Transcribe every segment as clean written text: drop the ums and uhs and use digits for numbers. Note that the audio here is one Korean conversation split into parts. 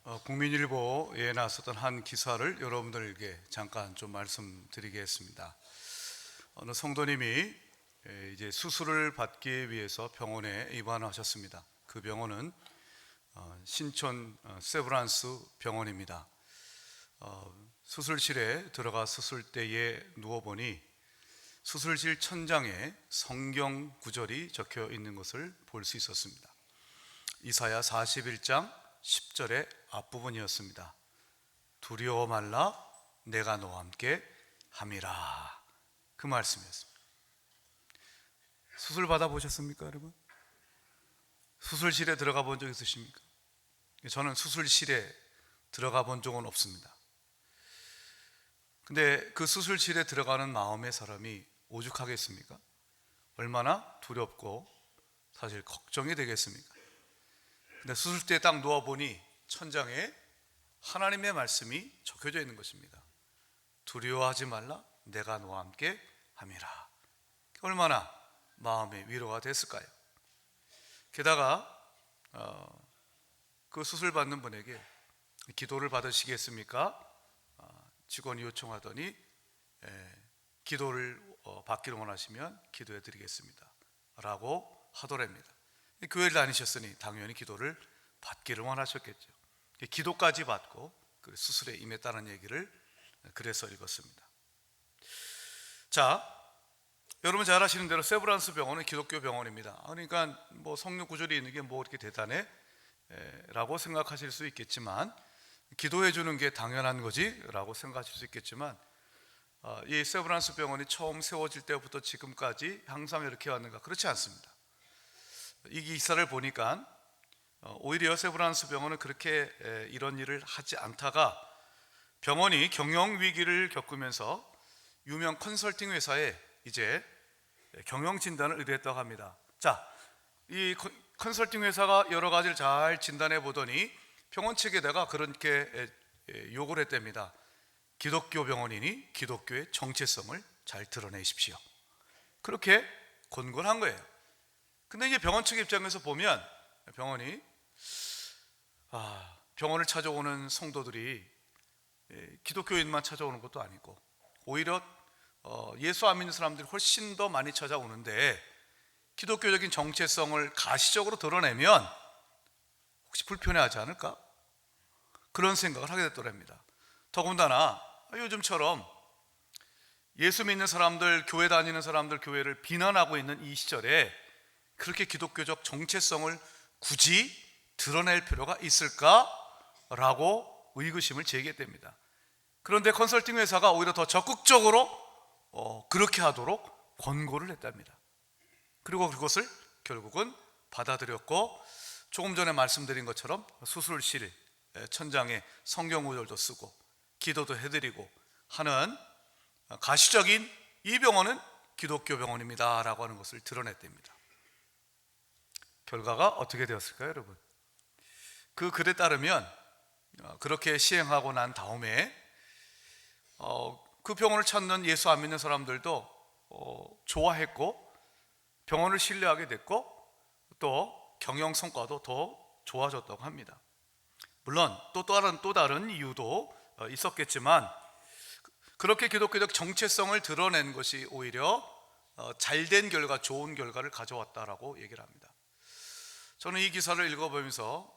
국민일보에 나왔었던 한 기사를 여러분들에게 잠깐 좀 말씀드리겠습니다. 어느 성도님이 이제 수술을 받기 위해서 병원에 입원하셨습니다. 그 병원은 신촌 세브란스 병원입니다. 수술실에 들어가 수술 때에 누워보니 수술실 천장에 성경 구절이 적혀 있는 것을 볼 수 있었습니다. 이사야 41장 10절의 앞부분이었습니다. 두려워 말라 내가 너와 함께 함이라. 그 말씀이었습니다. 수술 받아보셨습니까, 여러분? 수술실에 들어가 본 적 있으십니까? 저는 수술실에 들어가 본 적은 없습니다. 근데 그 수술실에 들어가는 마음의 사람이 오죽하겠습니까? 얼마나 두렵고 사실 걱정이 되겠습니까? 근데 수술대에 딱 누워보니 천장에 하나님의 말씀이 적혀져 있는 것입니다. 두려워하지 말라 내가 너와 함께 함이라. 얼마나 마음의 위로가 됐을까요? 게다가 그 수술 받는 분에게 기도를 받으시겠습니까? 직원이 요청하더니 기도를 받기를 원하시면 기도해 드리겠습니다 라고 하더랍니다. 교회를 다니셨으니 당연히 기도를 받기를 원하셨겠죠. 기도까지 받고 수술에 임했다는 얘기를 그래서 읽었습니다. 자, 여러분 잘 아시는 대로 세브란스 병원은 기독교 병원입니다. 그러니까 뭐 성경 구절이 있는 게 뭐 이렇게 대단해? 라고 생각하실 수 있겠지만, 기도해 주는 게 당연한 거지? 라고 생각하실 수 있겠지만, 이 세브란스 병원이 처음 세워질 때부터 지금까지 항상 이렇게 왔는가? 그렇지 않습니다. 이 기사를 보니까 오히려 세브란스 병원은 그렇게 이런 일을 하지 않다가 병원이 경영 위기를 겪으면서 유명 컨설팅 회사에 이제 경영 진단을 의뢰했다고 합니다. 자, 이 컨설팅 회사가 여러 가지를 잘 진단해 보더니 병원 측에다가 그렇게 요구를 했답니다. 기독교 병원이니 기독교의 정체성을 잘 드러내십시오. 그렇게 권고를 한 거예요. 근데 이제 병원 측 입장에서 보면 병원이 병원을 찾아오는 성도들이 기독교인만 찾아오는 것도 아니고 오히려 예수 안 믿는 사람들이 훨씬 더 많이 찾아오는데 기독교적인 정체성을 가시적으로 드러내면 혹시 불편해하지 않을까? 그런 생각을 하게 됐더랍니다. 더군다나 요즘처럼 예수 믿는 사람들, 교회 다니는 사람들 교회를 비난하고 있는 이 시절에 그렇게 기독교적 정체성을 굳이 드러낼 필요가 있을까라고 의구심을 제기했답니다. 그런데 컨설팅 회사가 오히려 더 적극적으로 그렇게 하도록 권고를 했답니다. 그리고 그것을 결국은 받아들였고, 조금 전에 말씀드린 것처럼 수술실 천장에 성경 구절도 쓰고 기도도 해드리고 하는 가시적인 이 병원은 기독교 병원입니다 라고 하는 것을 드러냈답니다. 결과가 어떻게 되었을까요, 여러분? 그 글에 따르면 그렇게 시행하고 난 다음에 그 병원을 찾는 예수 안 믿는 사람들도 좋아했고 병원을 신뢰하게 됐고 또 경영 성과도 더 좋아졌다고 합니다. 물론 또 다른 이유도 있었겠지만 그렇게 기독교적 정체성을 드러낸 것이 오히려 잘된 결과, 좋은 결과를 가져왔다라고 얘기를 합니다. 저는 이 기사를 읽어보면서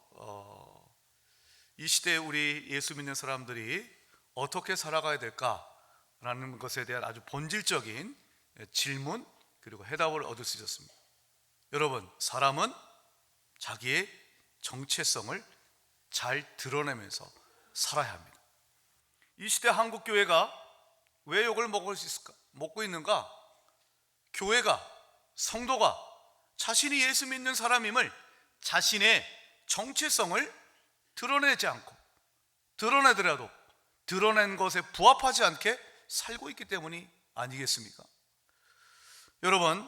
이 시대에 우리 예수 믿는 사람들이 어떻게 살아가야 될까라는 것에 대한 아주 본질적인 질문 그리고 해답을 얻을 수 있었습니다. 여러분, 사람은 자기의 정체성을 잘 드러내면서 살아야 합니다. 이 시대 한국 교회가 왜 욕을 먹고 있는가? 교회가, 성도가 자신이 예수 믿는 사람임을, 자신의 정체성을 드러내지 않고, 드러내더라도 드러낸 것에 부합하지 않게 살고 있기 때문이 아니겠습니까? 여러분,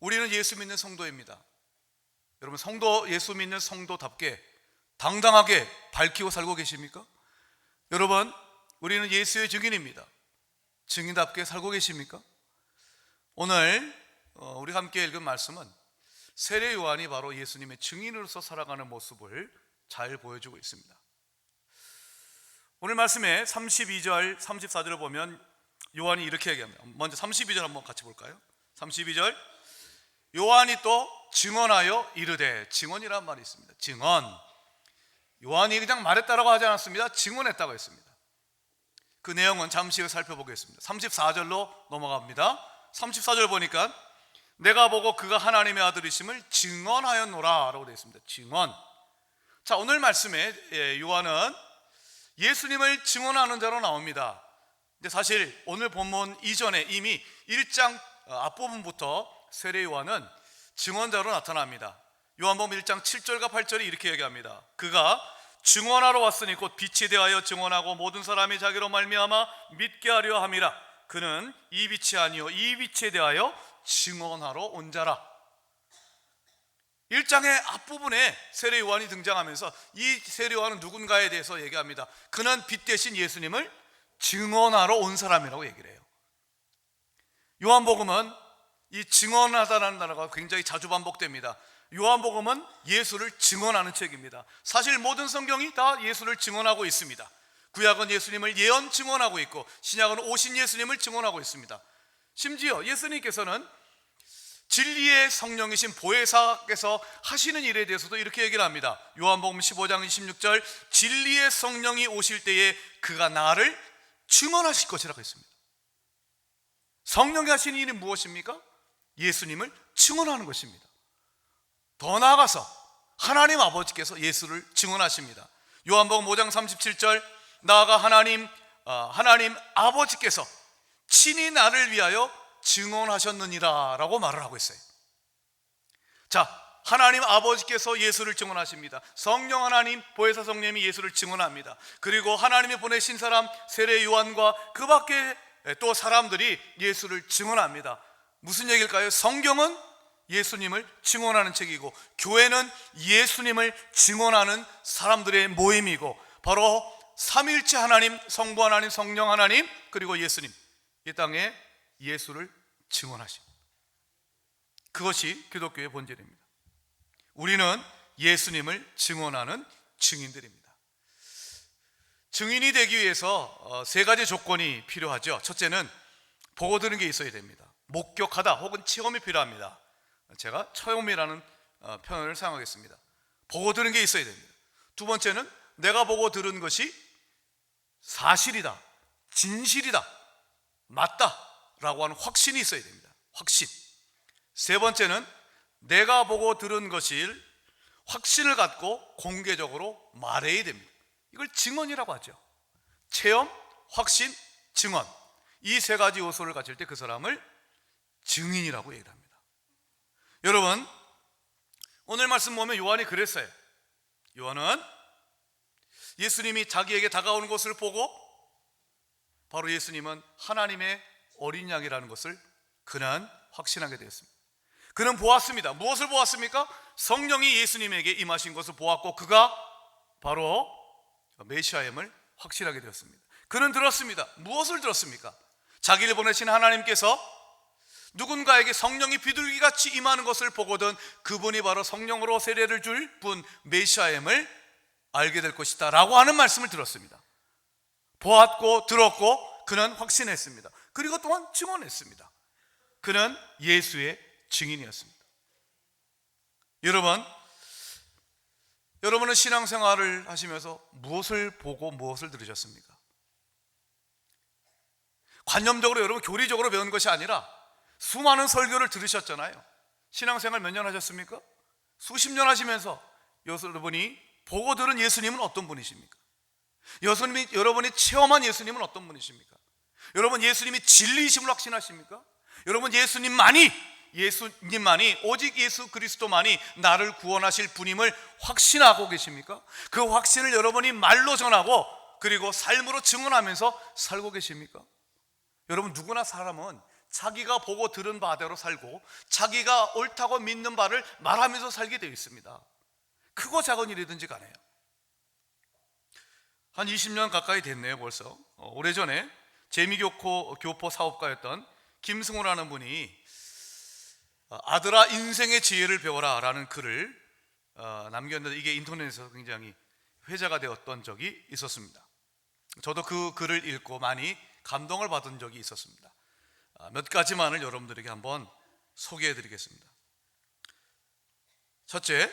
우리는 예수 믿는 성도입니다. 여러분, 예수 믿는 성도답게 당당하게 밝히고 살고 계십니까? 여러분, 우리는 예수의 증인입니다. 증인답게 살고 계십니까? 오늘 우리 함께 읽은 말씀은 세례 요한이 바로 예수님의 증인으로서 살아가는 모습을 잘 보여주고 있습니다. 오늘 말씀에 32절, 34절을 보면 요한이 이렇게 얘기합니다. 먼저 32절 한번 같이 볼까요? 32절, 요한이 또 증언하여 이르되, 증언이란 말이 있습니다. 증언. 요한이 그냥 말했다라고 하지 않았습니다. 증언했다고 했습니다. 그 내용은 잠시 후 살펴보겠습니다. 34절로 넘어갑니다. 34절 보니까 내가 보고 그가 하나님의 아들이심을 증언하였노라 라고 되어 있습니다. 증언. 자, 오늘 말씀에 요한은 예수님을 증언하는 자로 나옵니다. 근데 사실 오늘 본문 이전에 이미 1장 앞부분부터 세례 요한은 증언자로 나타납니다. 요한복음 1장 7절과 8절이 이렇게 얘기합니다. 그가 증언하러 왔으니 곧 빛이 대하여 증언하고 모든 사람이 자기로 말미암아 믿게 하려 함이라. 그는 이 빛이 아니요 이 빛에 대하여 증언하러 온 자라. 1장의 앞부분에 세례 요한이 등장하면서 이 세례 요한은 누군가에 대해서 얘기합니다. 그는 빛 대신 예수님을 증언하러 온 사람이라고 얘기를 해요. 요한복음은 이 증언하다라는 단어가 굉장히 자주 반복됩니다. 요한복음은 예수를 증언하는 책입니다. 사실 모든 성경이 다 예수를 증언하고 있습니다. 구약은 예수님을 예언 증언하고 있고 신약은 오신 예수님을 증언하고 있습니다. 심지어 예수님께서는 진리의 성령이신 보혜사께서 하시는 일에 대해서도 이렇게 얘기를 합니다. 요한복음 15장 26절, 진리의 성령이 오실 때에 그가 나를 증언하실 것이라고 했습니다. 성령이 하시는 일이 무엇입니까? 예수님을 증언하는 것입니다. 더 나아가서 하나님 아버지께서 예수를 증언하십니다. 요한복음 5장 37절, 나아가 하나님 아버지께서 친히 나를 위하여 증언하셨느니라 라고 말을 하고 있어요. 자, 하나님 아버지께서 예수를 증언하십니다. 성령 하나님, 보혜사 성령이 예수를 증언합니다. 그리고 하나님이 보내신 사람 세례 요한과 그 밖에 또 사람들이 예수를 증언합니다. 무슨 얘기일까요? 성경은 예수님을 증언하는 책이고 교회는 예수님을 증언하는 사람들의 모임이고 바로 삼위일체 하나님, 성부 하나님, 성령 하나님, 그리고 예수님, 이 땅에 예수를 증언하십니다. 그것이 기독교의 본질입니다. 우리는 예수님을 증언하는 증인들입니다. 증인이 되기 위해서 세 가지 조건이 필요하죠. 첫째는 보고 들은 게 있어야 됩니다. 목격하다 혹은 체험이 필요합니다. 제가 체험이라는 표현을 사용하겠습니다. 보고 들은 게 있어야 됩니다. 두 번째는 내가 보고 들은 것이 사실이다, 진실이다, 맞다 라고 하는 확신이 있어야 됩니다. 확신. 세 번째는 내가 보고 들은 것을 확신을 갖고 공개적으로 말해야 됩니다. 이걸 증언이라고 하죠. 체험, 확신, 증언. 이 세 가지 요소를 가질 때 그 사람을 증인이라고 얘기를 합니다. 여러분, 오늘 말씀 보면 요한이 그랬어요. 요한은 예수님이 자기에게 다가오는 것을 보고 바로 예수님은 하나님의 어린 양이라는 것을 그는 확신하게 되었습니다. 그는 보았습니다. 무엇을 보았습니까? 성령이 예수님에게 임하신 것을 보았고 그가 바로 메시아임을 확신하게 되었습니다. 그는 들었습니다. 무엇을 들었습니까? 자기를 보내신 하나님께서 누군가에게 성령이 비둘기같이 임하는 것을 보거든 그분이 바로 성령으로 세례를 줄 분 메시아임을 알게 될 것이다 라고 하는 말씀을 들었습니다. 보았고 들었고 그는 확신했습니다. 그리고 또한 증언했습니다. 그는 예수의 증인이었습니다. 여러분은 신앙생활을 하시면서 무엇을 보고 무엇을 들으셨습니까? 관념적으로 여러분 교리적으로 배운 것이 아니라 수많은 설교를 들으셨잖아요. 신앙생활 몇 년 하셨습니까? 수십 년 하시면서 여러분이 보고 들은 예수님은 어떤 분이십니까? 여러분이 체험한 예수님은 어떤 분이십니까? 여러분 예수님이 진리이심을 확신하십니까? 여러분 예수님만이 오직 예수 그리스도만이 나를 구원하실 분임을 확신하고 계십니까? 그 확신을 여러분이 말로 전하고 그리고 삶으로 증언하면서 살고 계십니까? 여러분 누구나 사람은 자기가 보고 들은 바대로 살고 자기가 옳다고 믿는 바를 말하면서 살게 되어 있습니다. 크고 작은 일이든지 간에요. 한 20년 가까이 됐네요 벌써. 오래전에 재미교포 사업가였던 김승호라는 분이 아들아 인생의 지혜를 배워라 라는 글을 남겼는데 이게 인터넷에서 굉장히 회자가 되었던 적이 있었습니다. 저도 그 글을 읽고 많이 감동을 받은 적이 있었습니다. 몇 가지만을 여러분들에게 한번 소개해 드리겠습니다. 첫째,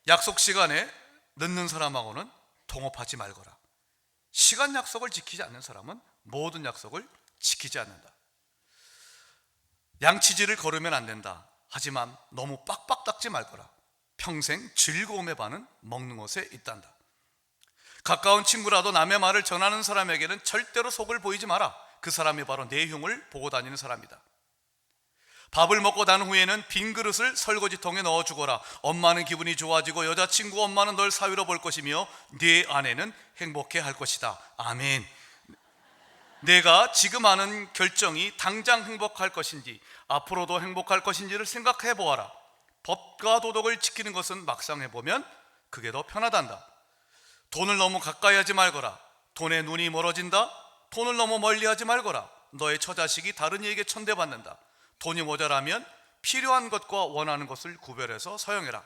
약속 시간에 늦는 사람하고는 동업하지 말거라. 시간 약속을 지키지 않는 사람은 모든 약속을 지키지 않는다. 양치질을 걸으면 안 된다. 하지만 너무 빡빡 닦지 말거라. 평생 즐거움의 반은 먹는 것에 있단다. 가까운 친구라도 남의 말을 전하는 사람에게는 절대로 속을 보이지 마라. 그 사람이 바로 내 흉을 보고 다니는 사람이다. 밥을 먹고 난 후에는 빈 그릇을 설거지통에 넣어주거라. 엄마는 기분이 좋아지고 여자친구 엄마는 널 사위로 볼 것이며 네 아내는 행복해 할 것이다. 아멘. 내가 지금 하는 결정이 당장 행복할 것인지 앞으로도 행복할 것인지를 생각해 보아라. 법과 도덕을 지키는 것은 막상 해보면 그게 더 편하단다. 돈을 너무 가까이 하지 말거라. 돈에 눈이 멀어진다. 돈을 너무 멀리 하지 말거라. 너의 처자식이 다른 이에게 천대받는다. 돈이 모자라면 필요한 것과 원하는 것을 구별해서 사용해라.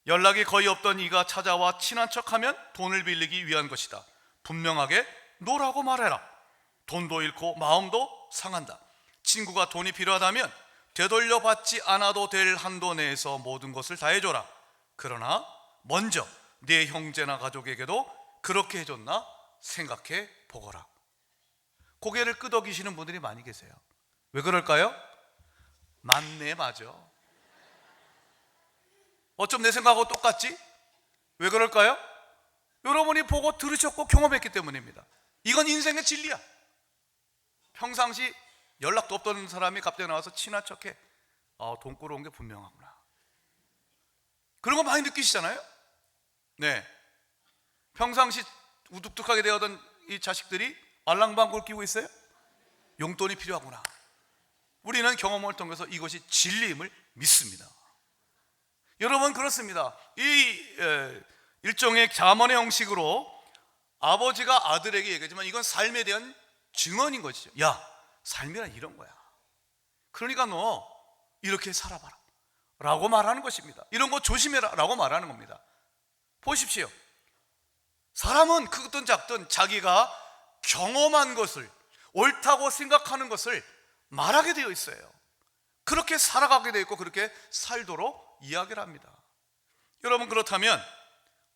연락이 거의 없던 이가 찾아와 친한 척하면 돈을 빌리기 위한 것이다. 분명하게 노라고 말해라. 돈도 잃고 마음도 상한다. 친구가 돈이 필요하다면 되돌려받지 않아도 될 한도 내에서 모든 것을 다 해줘라. 그러나 먼저 내 형제나 가족에게도 그렇게 해줬나 생각해 보거라. 고개를 끄덕이시는 분들이 많이 계세요. 왜 그럴까요? 맞네, 맞아. 어쩜 내 생각하고 똑같지? 왜 그럴까요? 여러분이 보고 들으셨고 경험했기 때문입니다. 이건 인생의 진리야. 평상시 연락도 없던 사람이 갑자기 나와서 친한 척해. 돈 꾸러온 게 분명하구나. 그런 거 많이 느끼시잖아요? 네. 평상시 우뚝뚝하게 되어던 이 자식들이 알랑방구를 끼고 있어요? 용돈이 필요하구나. 우리는 경험을 통해서 이것이 진리임을 믿습니다. 여러분, 그렇습니다. 이 일종의 자문의 형식으로 아버지가 아들에게 얘기하지만 이건 삶에 대한 증언인 것이죠. 야, 삶이란 이런 거야. 그러니까 너 이렇게 살아봐라 라고 말하는 것입니다. 이런 거 조심해라 라고 말하는 겁니다. 보십시오. 사람은 크든 작든 자기가 경험한 것을, 옳다고 생각하는 것을 말하게 되어 있어요. 그렇게 살아가게 되어 있고 그렇게 살도록 이야기를 합니다. 여러분, 그렇다면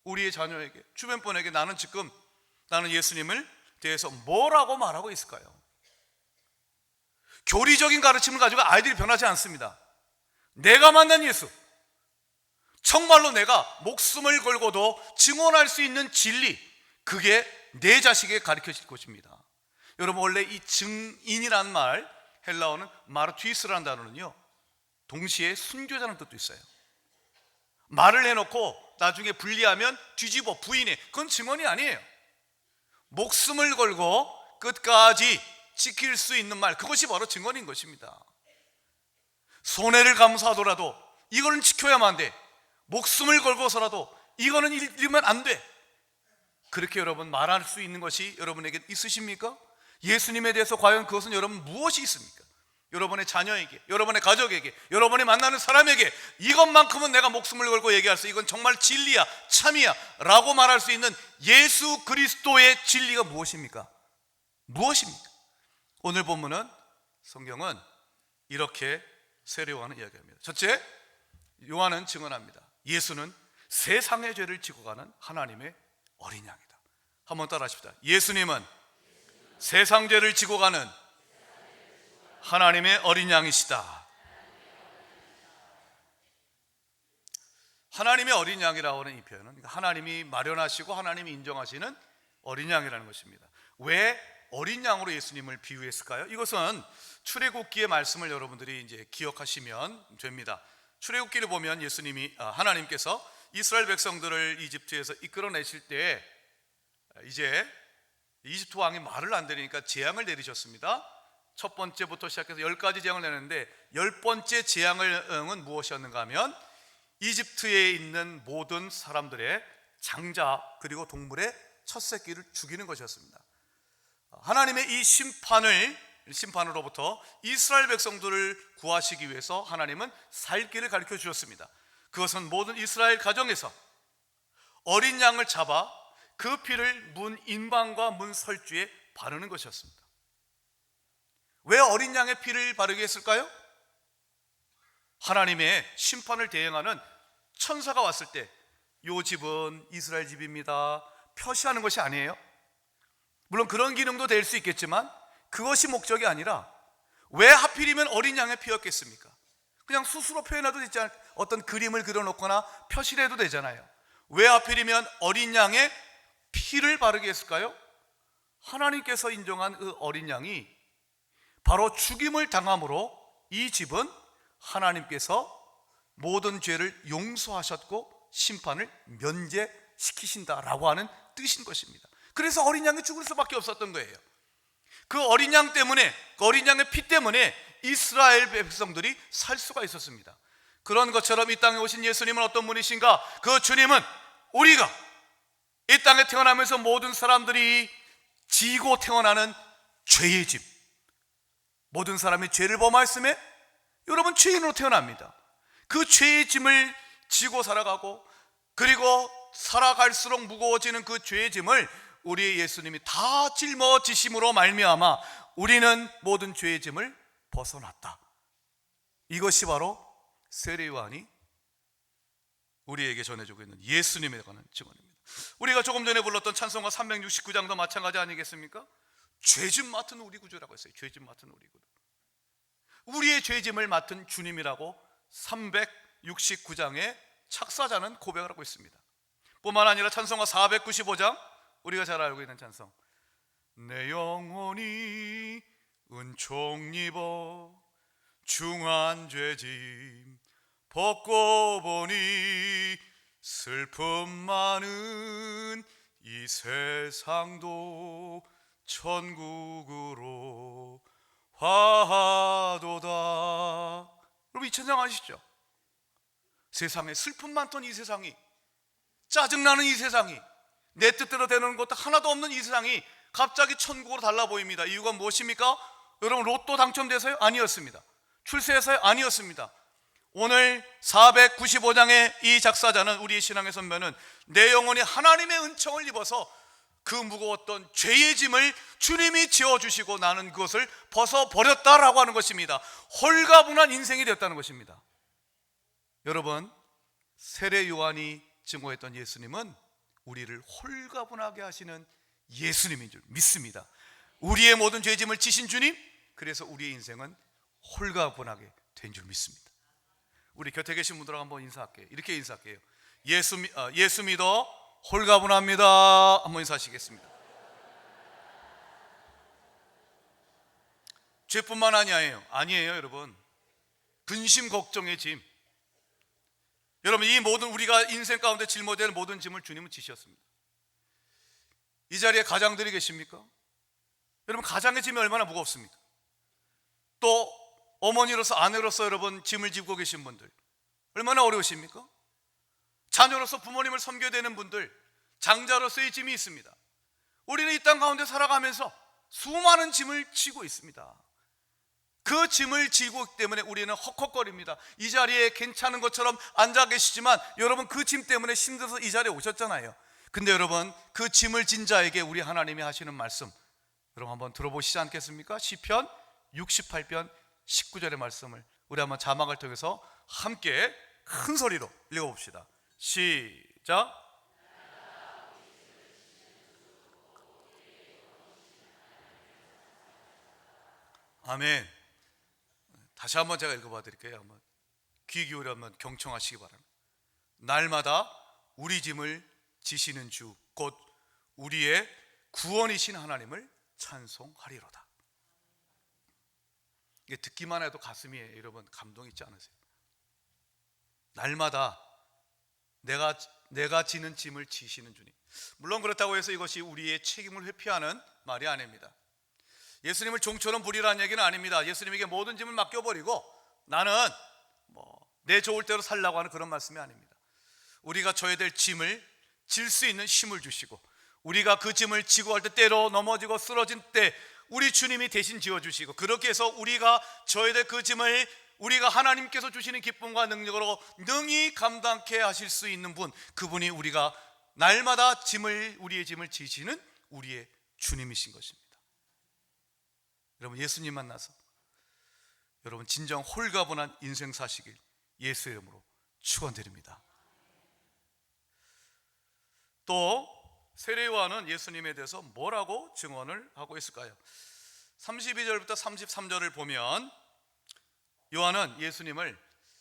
우리의 자녀에게, 주변 분에게 나는 예수님을 대해서 뭐라고 말하고 있을까요? 교리적인 가르침을 가지고 아이들이 변하지 않습니다. 내가 만난 예수, 정말로 내가 목숨을 걸고도 증언할 수 있는 진리, 그게 내 자식에게 가르쳐 줄 것입니다. 여러분, 원래 이 증인이라는 말, 헬라어는 마르투이스라는 단어는요, 동시에 순교자는 뜻도 있어요. 말을 해놓고 나중에 분리하면 뒤집어 부인해. 그건 증언이 아니에요. 목숨을 걸고 끝까지 지킬 수 있는 말, 그것이 바로 증언인 것입니다. 손해를 감수하더라도 이거는 지켜야만 돼. 목숨을 걸고서라도 이거는 잃으면 안 돼. 그렇게 여러분 말할 수 있는 것이 여러분에게 있으십니까? 예수님에 대해서 과연 그것은 여러분 무엇이 있습니까? 여러분의 자녀에게, 여러분의 가족에게, 여러분이 만나는 사람에게 이것만큼은 내가 목숨을 걸고 얘기할 수, 이건 정말 진리야, 참이야 라고 말할 수 있는 예수 그리스도의 진리가 무엇입니까? 무엇입니까? 오늘 본문은, 성경은 이렇게 세례요한은 이야기합니다. 첫째, 요한은 증언합니다. 예수는 세상의 죄를 지고 가는 하나님의 어린 양이다. 한번 따라 하십시다. 예수님은 세상 죄를 지고 가는 하나님의 어린 양이시다. 하나님의 어린 양이라고 하는 이 표현은 하나님이 마련하시고 하나님이 인정하시는 어린 양이라는 것입니다. 왜 어린 양으로 예수님을 비유했을까요? 이것은 출애굽기의 말씀을 여러분들이 이제 기억하시면 됩니다. 출애굽기를 보면 하나님께서 이스라엘 백성들을 이집트에서 이끌어내실 때 이제 이집트 왕이 말을 안 들으니까 재앙을 내리셨습니다. 첫 번째부터 시작해서 10가지 재앙을 내렸는데 10번째 재앙은 무엇이었는가 하면 이집트에 있는 모든 사람들의 장자 그리고 동물의 첫 새끼를 죽이는 것이었습니다. 하나님의 이 심판으로부터 이스라엘 백성들을 구하시기 위해서 하나님은 살 길을 가르쳐 주셨습니다. 그것은 모든 이스라엘 가정에서 어린 양을 잡아 그 피를 문 인방과 문 설주에 바르는 것이었습니다. 왜 어린 양의 피를 바르게 했을까요? 하나님의 심판을 대행하는 천사가 왔을 때 이 집은 이스라엘 집입니다 표시하는 것이 아니에요. 물론 그런 기능도 될 수 있겠지만 그것이 목적이 아니라, 왜 하필이면 어린 양의 피였겠습니까? 그냥 수수로 표현해도 되지 않, 어떤 그림을 그려놓거나 표시를 해도 되잖아요. 왜 하필이면 어린 양의 피를 바르게 했을까요? 하나님께서 인정한 그 어린 양이 바로 죽임을 당함으로 이 집은 하나님께서 모든 죄를 용서하셨고 심판을 면제시키신다라고 하는 뜻인 것입니다. 그래서 어린 양이 죽을 수밖에 없었던 거예요. 그 어린 양 때문에, 그 어린 양의 피 때문에 이스라엘 백성들이 살 수가 있었습니다. 그런 것처럼 이 땅에 오신 예수님은 어떤 분이신가? 그 주님은 우리가 이 땅에 태어나면서 모든 사람들이 지고 태어나는 죄의 집, 모든 사람이 죄를 범하였음에 여러분 죄인으로 태어납니다. 그 죄의 짐을 지고 살아가고, 그리고 살아갈수록 무거워지는 그 죄의 짐을 우리의 예수님이 다 짊어지심으로 말미암아 우리는 모든 죄의 짐을 벗어났다. 이것이 바로 세례 요한이 우리에게 전해주고 있는 예수님에 관한 증언입니다. 우리가 조금 전에 불렀던 찬송가 369장도 마찬가지 아니겠습니까? 죄짐 맡은 우리 구주라고 했어요. 죄짐 맡은 우리 구주. 우리의 죄짐을 맡은 주님이라고 369장의 착사자는 고백을 하고 있습니다. 뿐만 아니라 찬송가 495장, 우리가 잘 알고 있는 찬송, 내 영혼이 은총 입어 중한 죄짐 벗고 보니 슬픔 많은 이 세상도 천국으로 화하도다. 여러분 이 찬양 아시죠? 세상에 슬픔 많던 이 세상이, 짜증나는 이 세상이, 내 뜻대로 되는 것도 하나도 없는 이 세상이 갑자기 천국으로 달라 보입니다. 이유가 무엇입니까? 여러분 로또 당첨돼서요? 아니었습니다. 출세해서요? 아니었습니다. 오늘 495장의 이 작사자는, 우리의 신앙의 선배는 내 영혼이 하나님의 은총을 입어서 그 무거웠던 죄의 짐을 주님이 지어주시고 나는 그것을 벗어버렸다라고 하는 것입니다. 홀가분한 인생이 되었다는 것입니다. 여러분, 세례 요한이 증거했던 예수님은 우리를 홀가분하게 하시는 예수님인 줄 믿습니다. 우리의 모든 죄짐을 지신 주님, 그래서 우리의 인생은 홀가분하게 된 줄 믿습니다. 우리 곁에 계신 분들하고 한번 인사할게요. 이렇게 인사할게요. 예수 믿어 홀가분합니다. 한번 인사하시겠습니다. 죄뿐만 아니에요 여러분. 근심 걱정의 짐, 여러분 이 모든 우리가 인생 가운데 짊어질 모든 짐을 주님은 지셨습니다. 이 자리에 가장들이 계십니까? 여러분 가장의 짐이 얼마나 무겁습니까? 또 어머니로서, 아내로서 여러분 짐을 지고 계신 분들 얼마나 어려우십니까? 자녀로서 부모님을 섬겨야 되는 분들, 장자로서의 짐이 있습니다. 우리는 이 땅 가운데 살아가면서 수많은 짐을 지고 있습니다. 그 짐을 지고 있기 때문에 우리는 헉헉거립니다. 이 자리에 괜찮은 것처럼 앉아 계시지만 여러분 그 짐 때문에 힘들어서 이 자리에 오셨잖아요. 근데 여러분 그 짐을 진 자에게 우리 하나님이 하시는 말씀, 여러분 한번 들어보시지 않겠습니까? 시편 68편 19절의 말씀을 우리 한번 자막을 통해서 함께 큰 소리로 읽어봅시다. 시작. 아멘. 다시 한번 제가 읽어봐 드릴게요. 한번 귀 기울여 한번 경청하시기 바랍니다. 날마다 우리 짐을 지시는 주, 곧 우리의 구원이신 하나님을 찬송하리로다. 이게 듣기만 해도 가슴이 여러분 감동 있지 않으세요? 날마다 내가 지는 짐을 지시는 주님. 물론 그렇다고 해서 이것이 우리의 책임을 회피하는 말이 아닙니다. 예수님을 종처럼 부리라는 얘기는 아닙니다. 예수님에게 모든 짐을 맡겨버리고 나는 내 좋을 대로 살라고 하는 그런 말씀이 아닙니다. 우리가 져야 될 짐을 질 수 있는 힘을 주시고, 우리가 그 짐을 지고 할 때 때로 넘어지고 쓰러진 때 우리 주님이 대신 지어주시고, 그렇게 해서 우리가 져야 될 그 짐을 우리가 하나님께서 주시는 기쁨과 능력으로 능히 감당케 하실 수 있는 분, 그분이 우리가 날마다 우리의 짐을 지시는 우리의 주님이신 것입니다. 여러분, 예수님 만나서 여러분 진정 홀가분한 인생 사시길 예수의 이름으로 축원드립니다. 또 세례 요한은 예수님에 대해서 뭐라고 증언을 하고 있을까요? 32절부터 33절을 보면 요한은 예수님을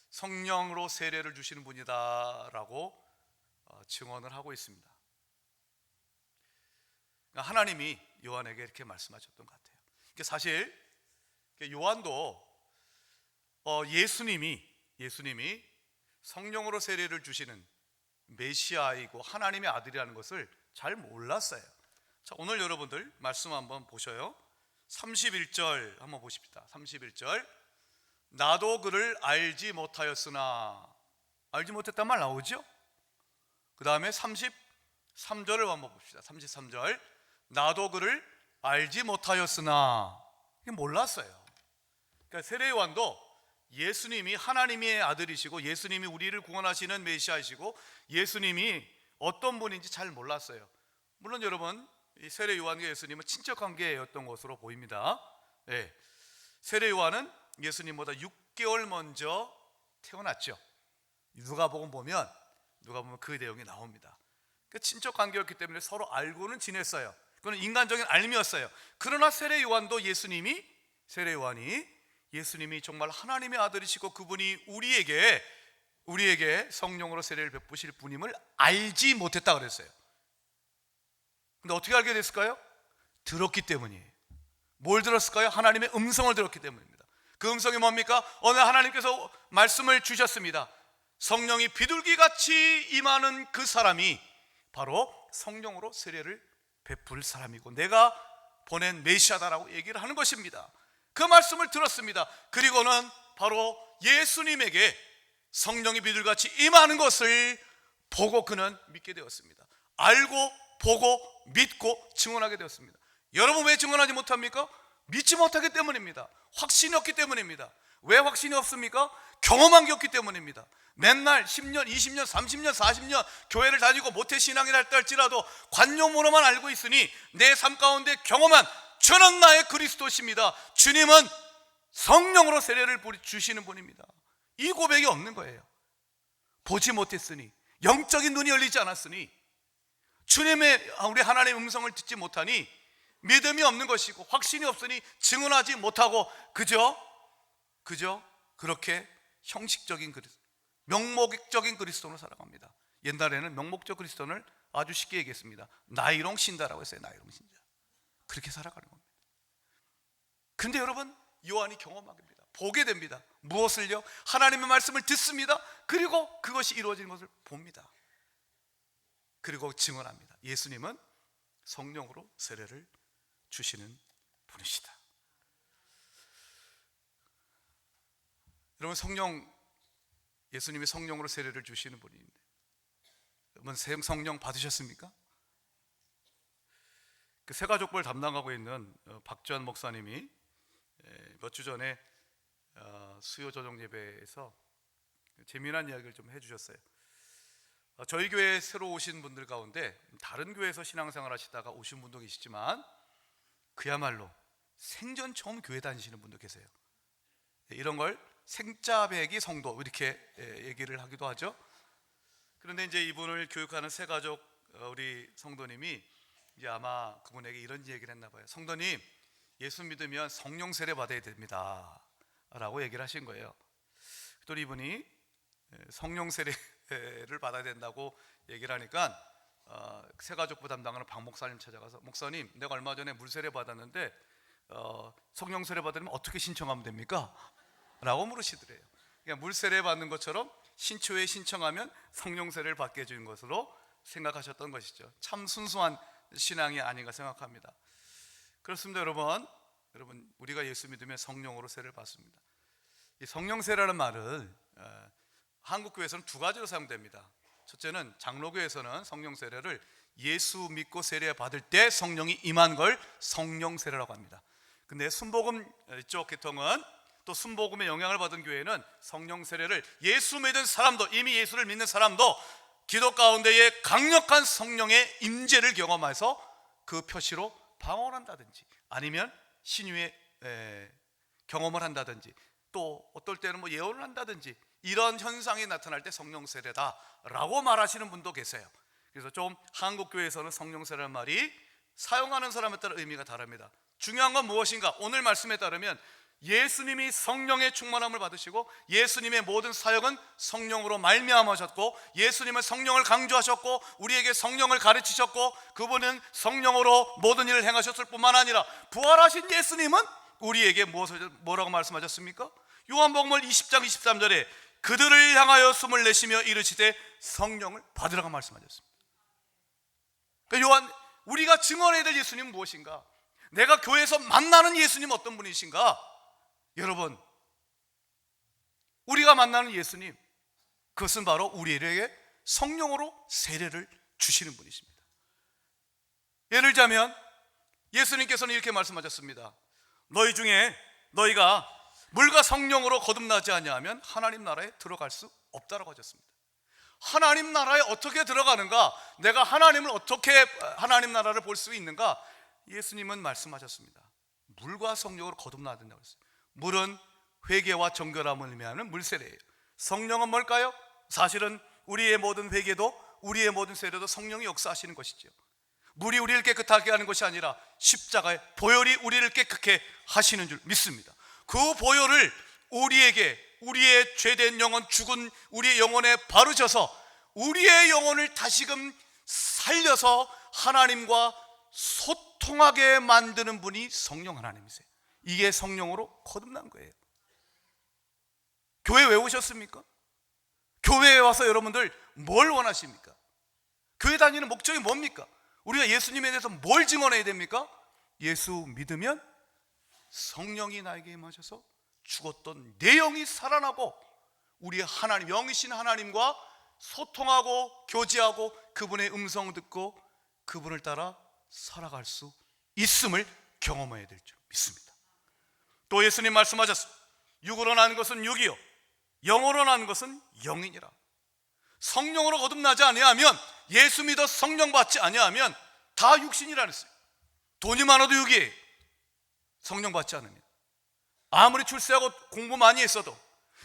성령으로 세례를 주시는 분이다 라고 증언을 하고 있습니다. 하나님이 요한에게 이렇게 말씀하셨던 것 같아요. 사실 요한도 예수님이 성령으로 세례를 주시는 메시아이고 하나님의 아들이라는 것을 잘 몰랐어요. 자, 오늘 여러분들 말씀 한번 보셔요. 31절 한번 보십시다. 31절, 나도 그를 알지 못하였으나, 알지 못했단 말 나오죠? 그 다음에 33절을 한번 봅시다. 33절, 나도 그를 알지 못하였으나, 이게 몰랐어요. 그러니까 세례 요한도 예수님이 하나님의 아들이시고 예수님이 우리를 구원하시는 메시아이시고 예수님이 어떤 분인지 잘 몰랐어요. 물론 여러분, 이 세례 요한과 예수님은 친척 관계였던 것으로 보입니다. 네. 세례 요한은 예수님보다 6개월 먼저 태어났죠. 누가복음 보면 그 내용이 나옵니다. 그러니까 친척 관계였기 때문에 서로 알고는 지냈어요. 그건 인간적인 알미였어요. 그러나 세례 요한이 예수님이 정말 하나님의 아들이시고 그분이 우리에게 성령으로 세례를 베푸실 분임을 알지 못했다 그랬어요. 근데 어떻게 알게 됐을까요? 들었기 때문이에요. 뭘 들었을까요? 하나님의 음성을 들었기 때문입니다. 그 음성이 뭡니까? 어느 하나님께서 말씀을 주셨습니다. 성령이 비둘기같이 임하는 그 사람이 바로 성령으로 세례를 베풀 사람이고 내가 보낸 메시아다라고 얘기를 하는 것입니다. 그 말씀을 들었습니다. 그리고는 바로 예수님에게 성령이 비둘기같이 임하는 것을 보고 그는 믿게 되었습니다. 알고 보고 믿고 증언하게 되었습니다. 여러분 왜 증언하지 못합니까? 믿지 못하기 때문입니다. 확신이 없기 때문입니다. 왜 확신이 없습니까? 경험한 게 없기 때문입니다. 맨날 10년, 20년, 30년, 40년 교회를 다니고 모태신앙이라 할지라도 관념으로만 알고 있으니 내 삶 가운데 경험한 저는 나의 그리스도십니다. 주님은 성령으로 세례를 주시는 분입니다. 이 고백이 없는 거예요. 보지 못했으니, 영적인 눈이 열리지 않았으니, 우리 하나님의 음성을 듣지 못하니 믿음이 없는 것이고 확신이 없으니 증언하지 못하고 그저 그렇게 형식적인 명목적인 그리스도로 살아갑니다. 옛날에는 명목적 그리스도를 아주 쉽게 얘기했습니다. 나이롱 신다라고 했어요. 나이롱 신자. 그렇게 살아가는 겁니다. 근데 여러분, 요한이 경험하게 됩니다. 보게 됩니다. 무엇을요? 하나님의 말씀을 듣습니다. 그리고 그것이 이루어지는 것을 봅니다. 그리고 증언합니다. 예수님은 성령으로 세례를 주시는 분이시다. 여러분, 예수님이 성령으로 세례를 주시는 분인데 여러분 성령 받으셨습니까? 그 새가족부를 담당하고 있는 박주한 목사님이 몇 주 전에 수요 조정 예배에서 재미난 이야기를 좀 해주셨어요. 저희 교회에 새로 오신 분들 가운데 다른 교회에서 신앙생활 하시다가 오신 분도 계시지만 그야말로 생전 처음 교회 다니시는 분도 계세요. 이런 걸 생짜배기 성도 이렇게 얘기를 하기도 하죠. 그런데 이제 이분을 교육하는 새가족 우리 성도님이 이제 아마 그분에게 이런 얘기를 했나 봐요. 성도님, 예수 믿으면 성령 세례 받아야 됩니다 라고 얘기를 하신 거예요. 또 이분이 성령 세례를 받아야 된다고 얘기를 하니까 새가족부 담당하는 박 목사님 찾아가서 목사님, 내가 얼마 전에 물 세례 받았는데 성령 세례 받으려면 어떻게 신청하면 됩니까? 라고 물으시더래요. 그러니까 물 세례 받는 것처럼 신초에 신청하면 성령 세례를 받게 해주는 것으로 생각하셨던 것이죠. 참 순수한 신앙이 아닌가 생각합니다. 그렇습니다. 여러분 우리가 예수 믿으면 성령으로 세례를 받습니다. 이 성령 세례라는 말은 한국 교회에서는 두 가지로 사용됩니다. 첫째는 장로교에서는 성령 세례를 예수 믿고 세례 받을 때 성령이 임한 걸 성령 세례라고 합니다. 근데 순복음 이쪽 계통은 또 순복음의 영향을 받은 교회는 성령 세례를 예수 믿은 사람도, 이미 예수를 믿는 사람도 기도 가운데에 강력한 성령의 임재를 경험해서 그 표시로 방언한다든지 아니면 신유의 경험을 한다든지 또 어떨 때는 뭐 예언을 한다든지 이런 현상이 나타날 때 성령 세례다라고 말하시는 분도 계세요. 그래서 좀 한국 교회에서는 성령 세례라는 말이 사용하는 사람에 따라 의미가 다릅니다. 중요한 건 무엇인가? 오늘 말씀에 따르면 예수님이 성령의 충만함을 받으시고 예수님의 모든 사역은 성령으로 말미암으셨고 예수님은 성령을 강조하셨고 우리에게 성령을 가르치셨고 그분은 성령으로 모든 일을 행하셨을 뿐만 아니라 부활하신 예수님은 우리에게 뭐라고 말씀하셨습니까? 요한복음 20장 23절에 그들을 향하여 숨을 내쉬며 이르시되 성령을 받으라고 말씀하셨습니다. 그러니까 우리가 증언해야 될 예수님은 무엇인가? 내가 교회에서 만나는 예수님 어떤 분이신가? 여러분, 우리가 만나는 예수님, 그것은 바로 우리에게 성령으로 세례를 주시는 분이십니다. 예를 들자면 예수님께서는 이렇게 말씀하셨습니다. 너희 중에 너희가 물과 성령으로 거듭나지 아니하면 하나님 나라에 들어갈 수 없다라고 하셨습니다. 하나님 나라에 어떻게 들어가는가? 내가 하나님을 어떻게 하나님 나라를 볼 수 있는가? 예수님은 말씀하셨습니다. 물과 성령으로 거듭나야 된다고 했어요. 물은 회개와 정결함을 의미하는 물세례예요. 성령은 뭘까요? 사실은 우리의 모든 회개도 우리의 모든 세례도 성령이 역사하시는 것이죠. 물이 우리를 깨끗하게 하는 것이 아니라 십자가의 보혈이 우리를 깨끗하게 하시는 줄 믿습니다. 그 보혈을 우리에게 우리의 죄된 영혼, 죽은 우리의 영혼에 바르셔서 우리의 영혼을 다시금 살려서 하나님과 소통하게 만드는 분이 성령 하나님이세요. 이게 성령으로 거듭난 거예요. 교회 왜 오셨습니까? 교회에 와서 여러분들 뭘 원하십니까? 교회 다니는 목적이 뭡니까? 우리가 예수님에 대해서 뭘 증언해야 됩니까? 예수 믿으면 성령이 나에게 임하셔서 죽었던 내 영이 살아나고 우리 하나님, 영이신 하나님과 소통하고 교제하고 그분의 음성 듣고 그분을 따라 살아갈 수 있음을 경험해야 될 줄 믿습니다. 또 예수님 말씀하셨습니다. 육으로 난 것은 육이요 영으로 난 것은 영이니라. 성령으로 거듭나지 아니하면, 예수 믿어 성령 받지 아니하면 다 육신이라 그랬어요. 돈이 많아도 육이에요. 성령 받지 않으면. 아무리 출세하고 공부 많이 했어도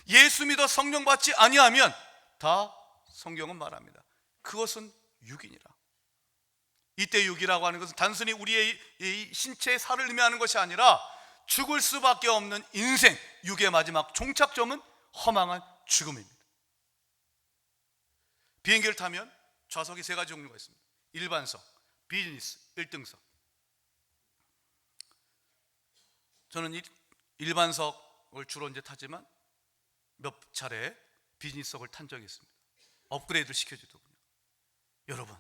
예수 믿어 성령 받지 아니하면 다 성경은 말합니다. 그것은 육이니라. 이때 육이라고 하는 것은 단순히 우리의 이 신체의 살을 의미하는 것이 아니라 죽을 수밖에 없는 인생, 육의 마지막 종착점은 허망한 죽음입니다. 비행기를 타면 좌석이 세 가지 종류가 있습니다. 일반석, 비즈니스, 1등석. 저는 일반석을 주로 이제 타지만 몇 차례 비즈니스석을 탄 적이 있습니다. 업그레이드를 시켜주더군요. 여러분,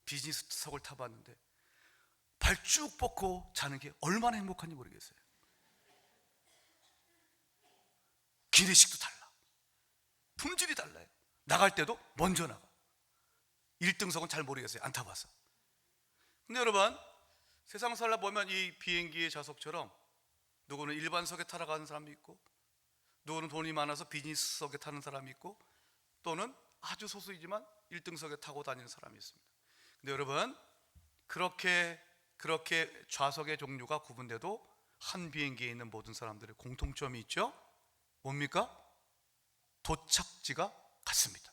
비즈니스석을 타봤는데 발 쭉 뻗고 자는 게 얼마나 행복한지 모르겠어요. 기내식도 달라. 품질이 달라요. 나갈 때도 먼저 나가. 1등석은 잘 모르겠어요. 안 타봐서. 근데 여러분, 세상 살다 보면 이 비행기의 좌석처럼 누구는 일반석에 타러 가는 사람이 있고, 누구는 돈이 많아서 비즈니스석에 타는 사람이 있고, 또는 아주 소수이지만 1등석에 타고 다니는 사람이 있습니다. 근데 여러분, 그렇게 좌석의 종류가 구분돼도 한 비행기에 있는 모든 사람들의 공통점이 있죠. 뭡니까? 도착지가 같습니다.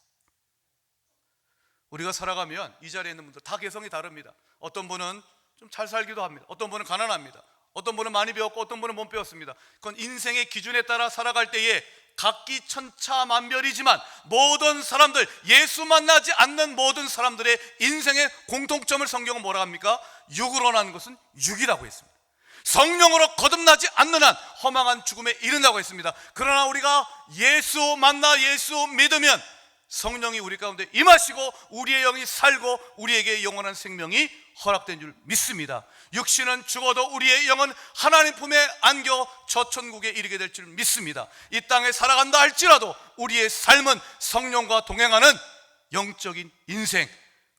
우리가 살아가면 이 자리에 있는 분들 다 개성이 다릅니다. 어떤 분은 좀 잘 살기도 합니다. 어떤 분은 가난합니다. 어떤 분은 많이 배웠고 어떤 분은 못 배웠습니다. 그건 인생의 기준에 따라 살아갈 때에 각기 천차만별이지만 모든 사람들, 예수 만나지 않는 모든 사람들의 인생의 공통점을 성경은 뭐라 합니까? 육으로 난 것은 육이라고 했습니다. 성령으로 거듭나지 않는 한 허망한 죽음에 이른다고 했습니다. 그러나 우리가 예수 만나 예수 믿으면 성령이 우리 가운데 임하시고 우리의 영이 살고 우리에게 영원한 생명이 허락된 줄 믿습니다. 육신은 죽어도 우리의 영은 하나님 품에 안겨 저 천국에 이르게 될 줄 믿습니다. 이 땅에 살아간다 할지라도 우리의 삶은 성령과 동행하는 영적인 인생,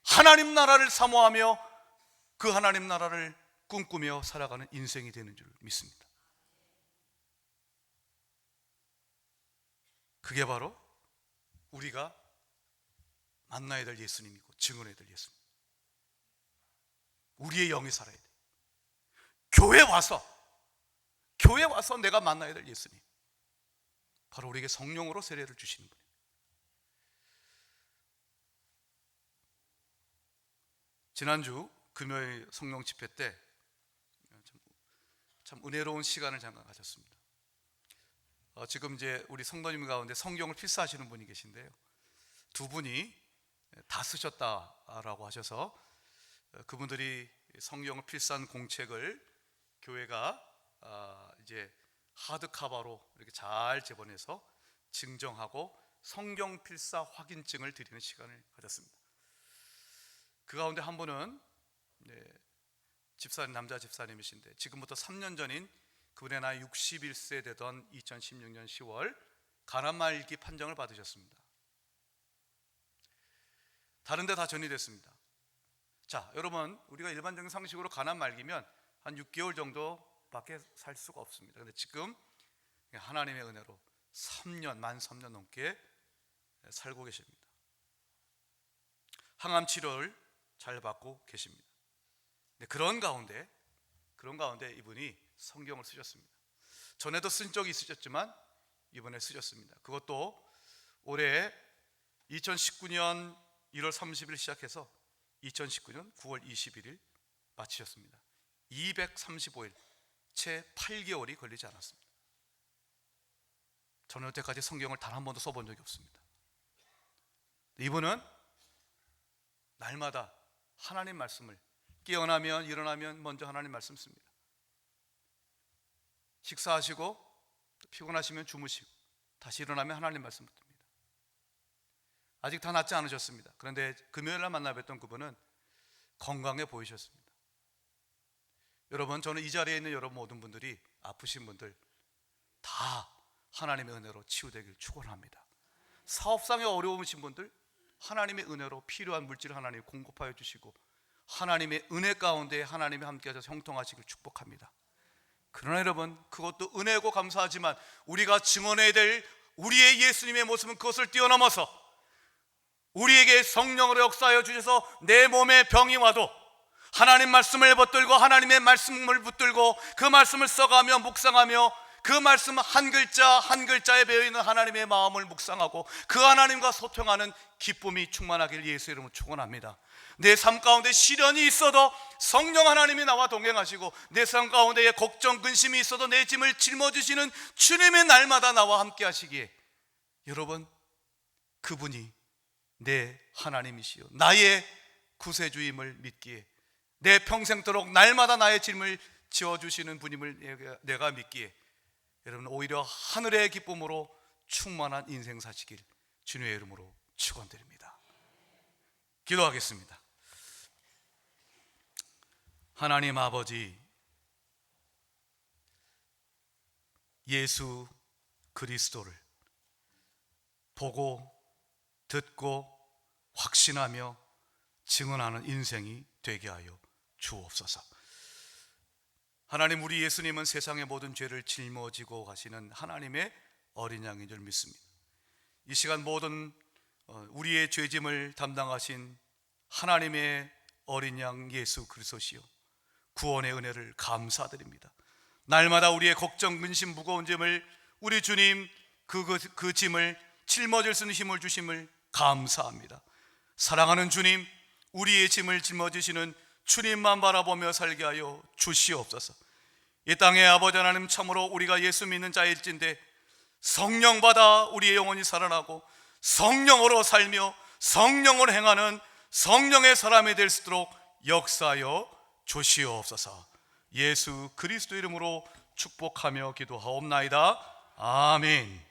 하나님 나라를 사모하며 그 하나님 나라를 꿈꾸며 살아가는 인생이 되는 줄 믿습니다. 그게 바로 우리가 만나야 될 예수님이고 증언해야 될 예수님. 우리의 영이 살아야 돼. 교회 와서 내가 만나야 될 예수님, 바로 우리에게 성령으로 세례를 주시는 분이에요. 지난주 금요일 성령 집회 때 참 은혜로운 시간을 잠깐 가졌습니다. 지금 이제 우리 성도님 가운데 성경을 필사하시는 분이 계신데요, 두 분이 다 쓰셨다라고 하셔서 그분들이 성경을 필사한 공책을 교회가 이제 하드카바로 이렇게 잘 재본해서 증정하고 성경 필사 확인증을 드리는 시간을 가졌습니다. 그 가운데 한 분은 집사님, 남자 집사님이신데 지금부터 3년 전인 그분의 나이 61세 되던 2016년 10월 가난말기 판정을 받으셨습니다. 다른 데 다 전이됐습니다. 자, 여러분, 우리가 일반적인 상식으로 가난말기면 한 6개월 정도밖에 살 수가 없습니다. 그런데 지금 하나님의 은혜로 만 3년 넘게 살고 계십니다. 항암 치료를 잘 받고 계십니다. 그런 가운데 이분이 성경을 쓰셨습니다. 전에도 쓴 적이 있으셨지만 이번에 쓰셨습니다. 그것도 올해 2019년 1월 30일 시작해서 2019년 9월 21일 마치셨습니다. 235일, 채 8개월이 걸리지 않았습니다. 저는 여태까지 성경을 단 한 번도 써본 적이 없습니다. 이분은 날마다 하나님 말씀을 깨어나면 일어나면 먼저 하나님 말씀 씁니다. 식사하시고 피곤하시면 주무시고 다시 일어나면 하나님 말씀 붙듭니다. 아직 다 낫지 않으셨습니다. 그런데 금요일날 만나 뵀던 그분은 건강해 보이셨습니다. 여러분, 저는 이 자리에 있는 여러분 모든 분들이 아프신 분들 다 하나님의 은혜로 치유되길 축원합니다. 사업상에 어려우신 분들 하나님의 은혜로 필요한 물질을 하나님 공급하여 주시고 하나님의 은혜 가운데 하나님이 함께하셔서 형통하시길 축복합니다. 그러나 여러분, 그것도 은혜고 감사하지만 우리가 증언해야 될 우리의 예수님의 모습은 그것을 뛰어넘어서 우리에게 성령으로 역사하여 주셔서 내 몸에 병이 와도 하나님 말씀을 붙들고 하나님의 말씀을 붙들고 그 말씀을 써가며 묵상하며 그 말씀 한 글자 한 글자에 배어있는 하나님의 마음을 묵상하고 그 하나님과 소통하는 기쁨이 충만하길 예수의 이름으로 축원합니다. 내 삶 가운데 시련이 있어도 성령 하나님이 나와 동행하시고 내 삶 가운데 걱정 근심이 있어도 내 짐을 짊어지시는 주님의 날마다 나와 함께 하시기에 여러분, 그분이 내 하나님이시요 나의 구세주임을 믿기에 내 평생도록 날마다 나의 짐을 지어주시는 분임을 내가 믿기에 여러분, 오히려 하늘의 기쁨으로 충만한 인생 사시길 주님의 이름으로 축원드립니다. 기도하겠습니다. 하나님 아버지, 예수 그리스도를 보고 듣고 확신하며 증언하는 인생이 되게 하여 주옵소서. 하나님, 우리 예수님은 세상의 모든 죄를 짊어지고 가시는 하나님의 어린 양인 줄 믿습니다. 이 시간 모든 우리의 죄짐을 담당하신 하나님의 어린 양 예수 그리스도시요 구원의 은혜를 감사드립니다. 날마다 우리의 걱정 근심 무거운 짐을 우리 주님 그 짐을 짊어질 수 있는 힘을 주심을 감사합니다. 사랑하는 주님, 우리의 짐을 짊어지시는 주님만 바라보며 살게 하여 주시옵소서. 이 땅의 아버지 하나님, 참으로 우리가 예수 믿는 자일진데 성령 받아 우리의 영혼이 살아나고 성령으로 살며 성령을 행하는 성령의 사람이 될 수 있도록 역사하여 주시옵소서. 예수 그리스도 이름으로 축복하며 기도하옵나이다. 아멘.